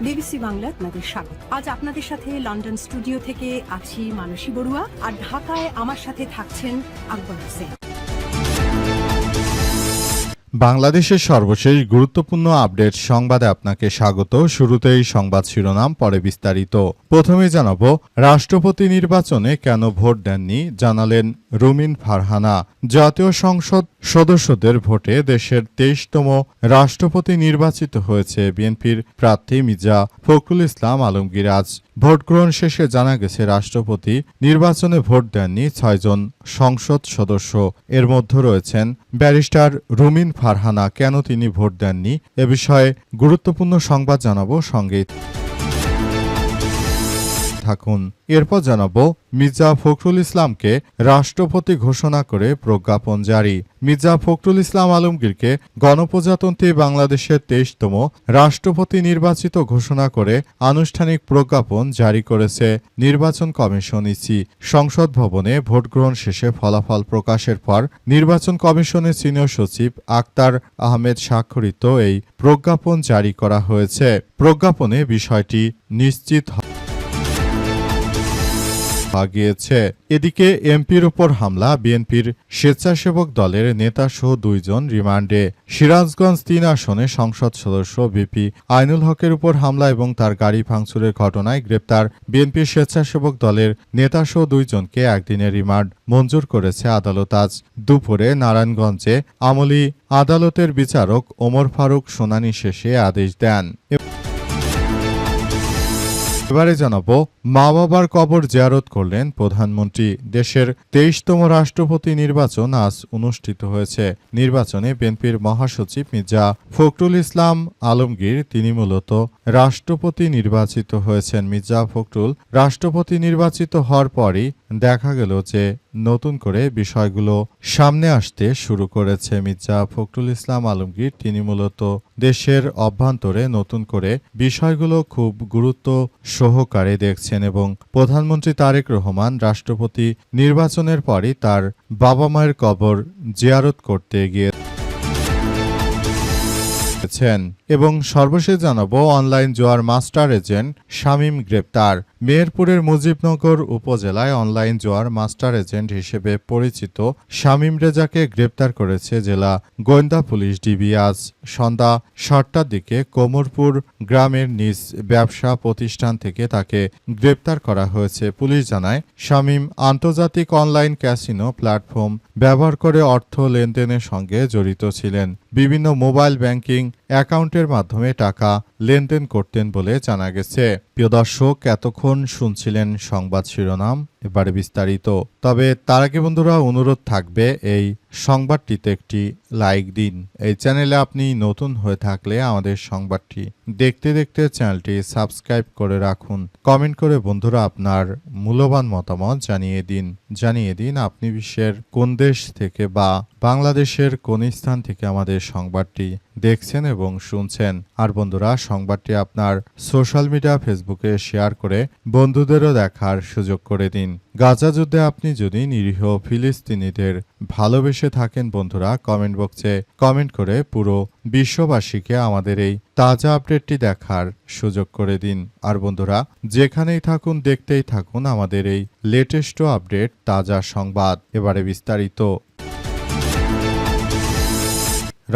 BBC Bangla আপনাদের স্বাগত। আজ আপনাদের সাথে লন্ডন স্টুডিও থেকে আছি মানসী বড়ুয়া, আর ঢাকায় আমার সাথে থাকছেন আকবর হোসেন। বাংলাদেশের সর্বশেষ গুরুত্বপূর্ণ আপডেট সংবাদে আপনাকে স্বাগত। শুরুতেই সংবাদ শিরোনাম, পরে বিস্তারিত। প্রথমে জানাবো, রাষ্ট্রপতি নির্বাচনে কেন ভোট দেননি জানালেন রুমিন ফারহানা। জাতীয় সংসদ সদস্যদের ভোটে দেশের 23তম রাষ্ট্রপতি নির্বাচিত হয়েছে বিএনপির প্রার্থী মির্জা ফখরুল ইসলাম আলমগীর। আজ ভোট গ্রহণ শেষে জানা গেছে, রাষ্ট্রপতি নির্বাচনে ভোট দেননি 6 জন সংসদ সদস্য। এর মধ্যে রয়েছেন ব্যারিস্টার রুমিন ফারহানা। কেন তিনি ভোট দেননি এ বিষয়ে গুরুত্বপূর্ণ সংবাদ জানাবো, সঙ্গে থাকুন। এরপর জানাবো, মির্জা ফখরুল ইসলামকে রাষ্ট্রপতি ঘোষণা করে প্রজ্ঞাপন জারি। মির্জা ফখরুল ইসলাম আলমগীরকে গণপ্রজাতন্ত্রী বাংলাদেশের 23তম রাষ্ট্রপতি নির্বাচিত ঘোষণা করে আনুষ্ঠানিক প্রজ্ঞাপন জারি করেছে নির্বাচন কমিশন ইসি। সংসদ ভবনে ভোট গ্রহণ শেষে ফলাফল প্রকাশের পর নির্বাচন কমিশনের সিনিয়র সচিব আক্তার আহমেদ স্বাক্ষরিত এই প্রজ্ঞাপন জারি করা হয়েছে। প্রজ্ঞাপনে বিষয়টি নিশ্চিত গিয়েছে। এদিকে এমপির উপর হামলা, বিএনপির স্বেচ্ছাসেবক দলের নেতাসহ 2 জন রিমান্ডে। সিরাজগঞ্জ 3 আসনে সংসদ সদস্য ভিপি আইনুল হকের উপর হামলা এবং তার গাড়ি ভাঙচুরের ঘটনায় গ্রেপ্তার বিএনপির স্বেচ্ছাসেবক দলের নেতাসহ 2 জনকে একদিনের রিমান্ড মঞ্জুর করেছে আদালত। আজ দুপুরে নারায়ণগঞ্জে আমলি আদালতের বিচারক ওমর ফারুক শুনানি শেষে আদেশ দেন। এবারে জানাবো, মা বাবার কবর জিয়ারত করলেন প্রধানমন্ত্রী। দেশের 23তম রাষ্ট্রপতি নির্বাচন আজ অনুষ্ঠিত হয়েছে। নির্বাচনে বিএনপির মহাসচিব মির্জা ফখরুল ইসলাম আলমগীর তিনি মূলত রাষ্ট্রপতি নির্বাচিত হয়েছেন। মির্জা ফখরুল রাষ্ট্রপতি নির্বাচিত হওয়ার পরই দেখা গেল যে নতুন করে বিষয়গুলো সামনে আসতে শুরু করেছে। মির্জা ফখরুল ইসলাম আলমগীর তিনি মূলত দেশের অভ্যন্তরে নতুন করে বিষয়গুলো খুব গুরুত্ব সহকারে দেখছেন এবং প্রধানমন্ত্রী তারেক রহমান রাষ্ট্রপতি নির্বাচনের পরই তার বাবা মায়ের কবর জিয়ারত করতে গিয়েছেন। এবং সর্বশেষ জানাবো, অনলাইন জুয়ার মাস্টার এজেন্ট শামীম গ্রেপ্তার। মেহেরপুরের মুজিবনগর উপজেলায় অনলাইন জুয়ার মাস্টার এজেন্ট হিসেবে পরিচিত শামীম রেজাকে গ্রেপ্তার করেছে জেলা গোয়েন্দা পুলিশ ডিবি। আজ সন্ধ্যা 7টার দিকে কোমরপুর গ্রামের নিজ ব্যবসা প্রতিষ্ঠান থেকে তাকে গ্রেপ্তার করা হয়েছে। পুলিশ জানায়, শামীম আন্তর্জাতিক অনলাইন ক্যাসিনো প্ল্যাটফর্ম ব্যবহার করে অর্থ লেনদেনের সঙ্গে জড়িত ছিলেন। বিভিন্ন মোবাইল ব্যাংকিং অ্যাকাউন্টের মাধ্যমে টাকা লেনদেন করতেন বলে জানা গেছে। প্রিয় দর্শক, এতক্ষণ শুনছিলেন সংবাদ শিরোনাম, এবারে বিস্তারিত। তবে তার আগে বন্ধুরা অনুরোধ থাকবে, এই সংবাদটিতে একটি লাইক দিন। এই চ্যানেলে আপনি নতুন হয়ে থাকলে আমাদের সংবাদটি দেখতে দেখতে চ্যানেলটি সাবস্ক্রাইব করে রাখুন। কমেন্ট করে বন্ধুরা আপনার মূল্যবান মতামত জানিয়ে দিন আপনি বিশ্বের কোন দেশ থেকে বা বাংলাদেশের কোন স্থান থেকে আমাদের সংবাদটি দেখছেন এবং শুনছেন। আর বন্ধুরা, সংবাদটি আপনার সোশ্যাল মিডিয়া ফেসবুকে শেয়ার করে বন্ধুদেরও দেখার সুযোগ করে দিন। গাজা যুদ্ধে আপনি যদি নিরীহ ফিলিস্তিনিদের ভালোবেসে থাকেন বন্ধুরা, কমেন্ট বক্সে কমেন্ট করে পুরো বিশ্ববাসীকে আমাদের এই তাজা আপডেটটি দেখার সুযোগ করে দিন। আর বন্ধুরা, যেখানেই থাকুন দেখতেই থাকুন আমাদের এই লেটেস্ট আপডেট তাজা সংবাদ। এবারে বিস্তারিত।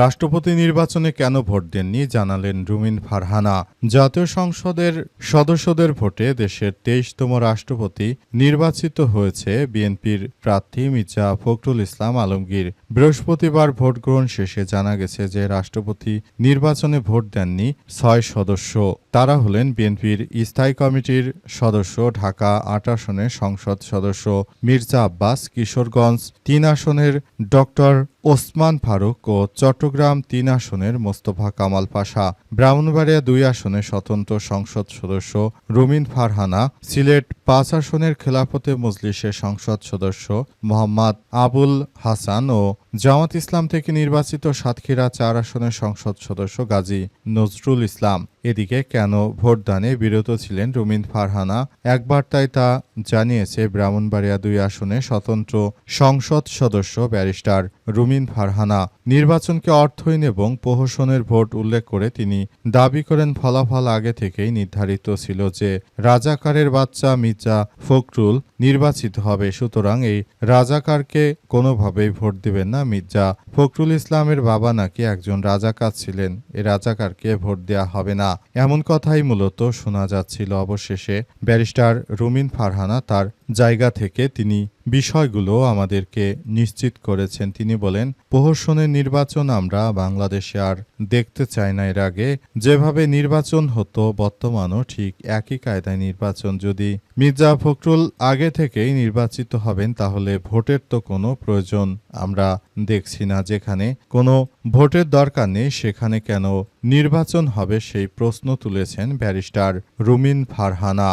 রাষ্ট্রপতি নির্বাচনে কেন ভোট দেননি জানালেন রুমিন ফারহানা। জাতীয় সংসদের সদস্যদের ভোটে দেশের 23তম রাষ্ট্রপতি নির্বাচিত হয়েছে বিএনপির প্রার্থী মির্জা ফখরুল ইসলাম আলমগীর। বৃহস্পতিবার ভোট গ্রহণ শেষে জানা গেছে যে রাষ্ট্রপতি নির্বাচনে ভোট দেননি 6 সদস্য। তারা হলেন বিএনপির স্থায়ী কমিটির সদস্য, ঢাকা 8 আসনের সংসদ সদস্য মির্জা আব্বাস, কিশোরগঞ্জ 3 আসনের ডক্টর ওসমান ফারুক ও চট্টগ্রাম 3 আসনের মোস্তফা কামাল পাশা, ব্রাহ্মণবাড়িয়া 2 আসনের স্বতন্ত্র সংসদ সদস্য রুমিন ফারহানা, সিলেট 5 আসনের খেলাফতে মজলিসের সংসদ সদস্য মোহাম্মদ আবুল হাসান ও জামাত ইসলাম থেকে নির্বাচিত সাতক্ষীরা ৪ আসনের সংসদ সদস্য গাজী নজরুল ইসলাম। এদিকে কেন ভোটদানে বিরত ছিলেন রুমিন ফারহানা, এক বার্তায় তা জানিয়েছে ব্রাহ্মণবাড়িয়া ২ আসনে স্বতন্ত্র সংসদ সদস্য ব্যারিস্টার রুমিন ফারহানা। নির্বাচনকে অর্থহীন এবং প্রহসনের ভোট উল্লেখ করে তিনি দাবি করেন, ফলাফল আগে থেকেই নির্ধারিত ছিল যে রাজাকারের বাচ্চা মির্জা ফখরুল নির্বাচিত হবে, সুতরাং এই রাজাকারকে কোনোভাবেই ভোট দেবেন না। মির্জা ফখরুল ইসলামের বাবা নাকি একজন রাজাকার ছিলেন, এ রাজাকারকে ভোট দেয়া হবে না, এমন কথাই মূলত শোনা যাচ্ছিল। অবশেষে ব্যারিস্টার রুমিন ফারহানা তার জায়গা থেকে তিনি বিষয়গুলো আমাদেরকে নিশ্চিত করেছেন। তিনি বলেন, প্রহসনের নির্বাচন আমরা বাংলাদেশে আর দেখতে চাই না। এর আগে যেভাবে নির্বাচন হতো বর্তমানও ঠিক একই কায়দায় নির্বাচন। যদি মির্জা ফখরুল আগে থেকেই নির্বাচিত হবেন তাহলে ভোটের তো কোনো প্রয়োজন আমরা দেখছি না। যেখানে কোনো ভোটের দরকার নেই সেখানে কেন নির্বাচন হবে সেই প্রশ্ন তুলেছেন ব্যারিস্টার রুমিন ফারহানা।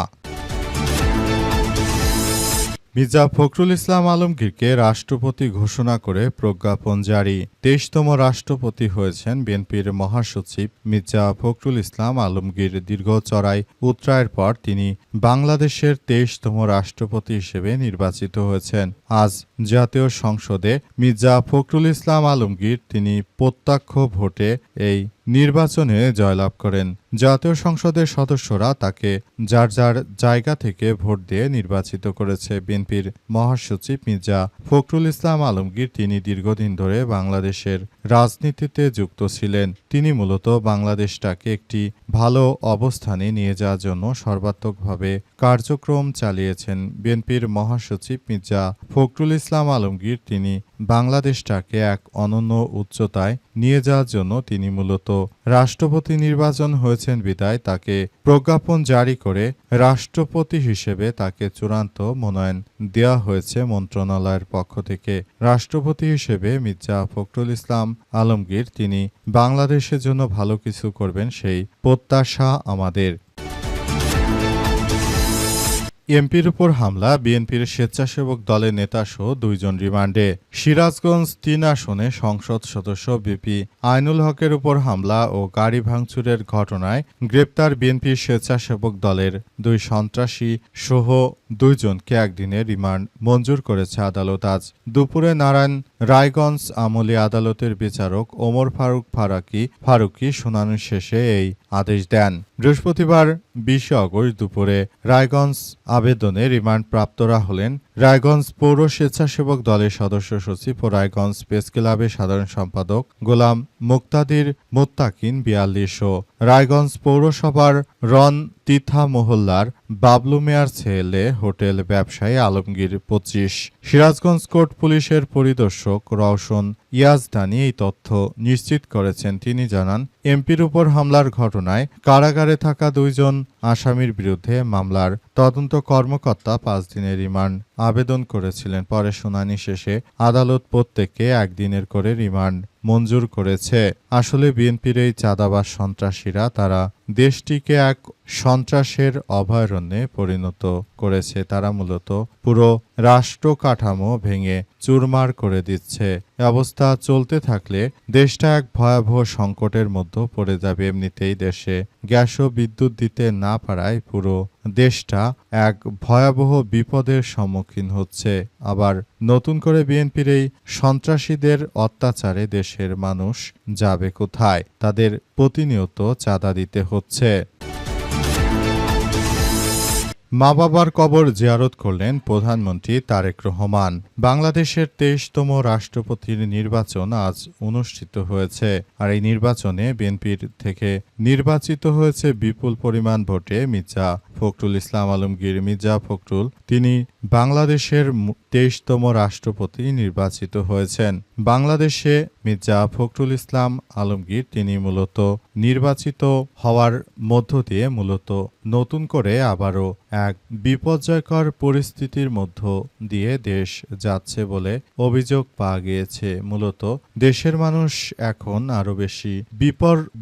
মির্জা ফখরুল ইসলাম আলমগীরকে রাষ্ট্রপতি ঘোষণা করে প্রজ্ঞাপন জারি। ২৩তম রাষ্ট্রপতি হয়েছেন বিএনপির মহাসচিব মির্জা ফখরুল ইসলাম আলমগীর। দীর্ঘ চড়াই উতরায়ের পর তিনি বাংলাদেশের ২৩তম রাষ্ট্রপতি হিসেবে নির্বাচিত হয়েছেন। আজ জাতীয় সংসদে মির্জা ফখরুল ইসলাম আলমগীর তিনি প্রত্যক্ষ ভোটে এই নির্বাচনে জয়লাভ করেন। জাতীয় সংসদের সদস্যরা তাকে যার যার জায়গা থেকে ভোট দিয়ে নির্বাচিত করেছে। বিএনপির মহাসচিব মির্জা ফখরুল ইসলাম আলমগীর তিনি দীর্ঘদিন ধরে বাংলাদেশের রাজনীতিতে যুক্ত ছিলেন। তিনি মূলত বাংলাদেশটাকে একটি ভালো অবস্থানে নিয়ে যাওয়ার জন্য সর্বাত্মকভাবে কার্যক্রম চালিয়েছেন। বিএনপির মহাসচিব মির্জা ফখরুল ইসলাম আলমগীর তিনি বাংলাদেশটাকে এক অনন্য উচ্চতায় নিয়ে যাওয়ার জন্য তিনি মূলত রাষ্ট্রপতি নির্বাচন হয়েছেন বিদায় তাকে প্রজ্ঞাপন জারি করে রাষ্ট্রপতি হিসেবে তাকে চূড়ান্ত মনোনয়ন দেওয়া হয়েছে মন্ত্রণালয়ের পক্ষ থেকে। রাষ্ট্রপতি হিসেবে মির্জা ফখরুল ইসলাম আলমগীর তিনি বাংলাদেশের জন্য ভালো কিছু করবেন সেই প্রত্যাশা আমাদের। এমপির উপর হামলা, বিএনপির স্বেচ্ছাসেবক দলের নেতাসহ ২ জন রিমান্ডে। সিরাজগঞ্জ ৩ আসনে সংসদ সদস্য বিপি আইনুল হকের উপর হামলা ও গাড়ি ভাঙচুরের ঘটনায় গ্রেপ্তার বিএনপির স্বেচ্ছাসেবক দলের ২ সন্ত্রাসী সহ ২ জনকে একদিনের রিমান্ড মঞ্জুর করেছে আদালত। আজ দুপুরে রায়গঞ্জ আমলি আদালতের বিচারক ওমর ফারুকি শুনানি শেষে এই আদেশ দেন। বৃহস্পতিবার ২০ আগস্ট দুপুরে রায়গঞ্জ আবেদনে রিমান্ড প্রাপ্তরা হলেন রায়গঞ্জ পৌর স্বেচ্ছাসেবক দলের সদস্য সচিব ও রায়গঞ্জ প্রেস ক্লাবের সাধারণ সম্পাদক গোলাম মুক্তাদির মোত্তাকিন ৪২ ও রায়গঞ্জ পৌরসভার রন তিথা মহল্লার বাবলু মিয়ার ছেলে হোটেল ব্যবসায়ী আলমগীর ২৫। সিরাজগঞ্জ কোর্ট পুলিশের পরিদর্শক রওশন ইয়াজদানি এই তথ্য নিশ্চিত করেছেন। তিনি জানান, এমপির উপর হামলার ঘটনায় কারাগারে থাকা ২ জন আসামির বিরুদ্ধে মামলার তদন্ত কর্মকর্তা ৫ দিনের রিমান্ড আবেদন করেছিলেন। পরে শুনানি শেষে আদালত প্রত্যেককে ১ দিনের করে রিমান্ড মঞ্জুর করেছে। আসলে বিএনপির এই চাঁদাবাজ সন্ত্রাসীরা তারা দেশটিকে এক সন্ত্রাসের অভয়ারণ্যে পরিণত করেছে। তারা মূলত পুরো রাষ্ট্র কাঠামো ভেঙে চুরমার করে দিচ্ছে। অবস্থা চলতে থাকলে দেশটা এক ভয়াবহ সংকটের মধ্যে পড়ে যাবে। এমনিতেই দেশে গ্যাস ও বিদ্যুৎ দিতে না পারায় পুরো দেশটা এক ভয়াবহ বিপদের সম্মুখীন হচ্ছে। আবার নতুন করে বিএনপির এই সন্ত্রাসীদের অত্যাচারে দেশের মানুষ যাবে কোথায়? তাদের প্রতিনিয়ত চাঁদা দিতে হচ্ছে। মা বাবার কবর জিয়ারত করলেন প্রধানমন্ত্রী তারেক রহমান। বাংলাদেশের ২৩তম রাষ্ট্রপতির নির্বাচন আজ অনুষ্ঠিত হয়েছে। আর এই নির্বাচনে বিএনপির থেকে নির্বাচিত হয়েছে বিপুল পরিমাণ ভোটে মির্জা ফখরুল ইসলাম আলমগীর। মির্জা ফখরুল তিনি বাংলাদেশের ২৩তম রাষ্ট্রপতি নির্বাচিত হয়েছেন। বাংলাদেশে মির্জা ফখরুল ইসলাম আলমগীর তিনি মূলত নির্বাচিত হওয়ার মধ্য দিয়ে মূলত নতুন করে আবারও এক বিপর্যয়কর পরিস্থিতির মধ্য দিয়ে দেশ যাচ্ছে বলে অভিযোগ পাওয়া গিয়েছে। মূলত দেশের মানুষ এখন আরো বেশি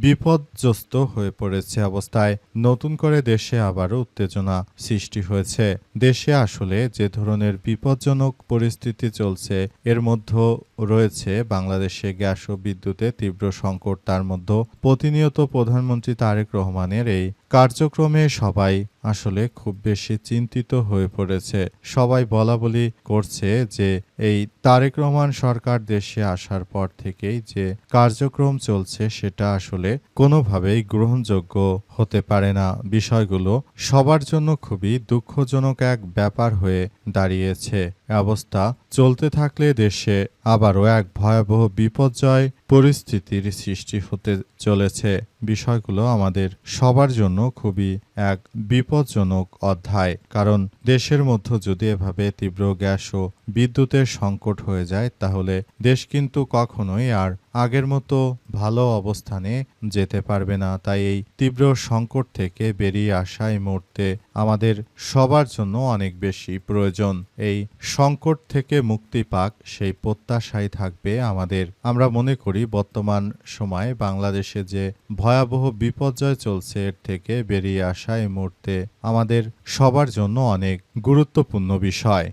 বিপর্যস্ত হয়ে পড়েছে। অবস্থায় নতুন করে দেশে আবারও উত্তেজনা সৃষ্টি হয়েছে। দেশে আসলে যে ধরনের বিপজ্জনক পরিস্থিতি চলছে, এর মধ্যে রয়েছে বাংলাদেশে গ্যাস ও বিদ্যুতে তীব্র সংকট। তার মধ্যে প্রতিনিয়ত প্রধানমন্ত্রী তারেক রহমানের এই কার্যক্রমে সবাই আসলে খুব বেশি চিন্তিত হয়ে পড়েছে। সবাই বলাবলি করছে যে এই তারেক রহমান সরকার দেশে আসার পর থেকেই যে কার্যক্রম চলছে সেটা আসলে কোনোভাবেই গ্রহণযোগ্য হতে পারে না। বিষয়গুলো সবার জন্য খুবই দুঃখজনক এক ব্যাপার হয়ে দাঁড়িয়েছে। অবস্থা চলতে থাকলে দেশে আবারও এক ভয়াবহ বিপর্যয় পরিস্থিতির সৃষ্টি হতে চলেছে। বিষয়গুলো আমাদের সবার জন্য খুবই এক বিপজ্জনক অধ্যায়। কারণ দেশের মধ্যে যদি এভাবে তীব্র গ্যাস ও বিদ্যুতের সংকট হয়ে যায়, তাহলে দেশ কিন্তু কখনোই আর আগের মতো ভালো অবস্থানে যেতে পারবে না। তাই এই তীব্র সংকট থেকে বেরিয়ে আসা এই মুহূর্তে আমাদের সবার জন্য অনেক বেশি প্রয়োজন। এই সংকট থেকে মুক্তি পাক সেই প্রত্যাশাই থাকবে আমাদের। আমরা মনে করি বর্তমান সময়ে বাংলাদেশে যে ভয়াবহ বিপর্যয় চলছে, এর থেকে বেরিয়ে আসা এই মুহূর্তে আমাদের সবার জন্য অনেক গুরুত্বপূর্ণ বিষয়।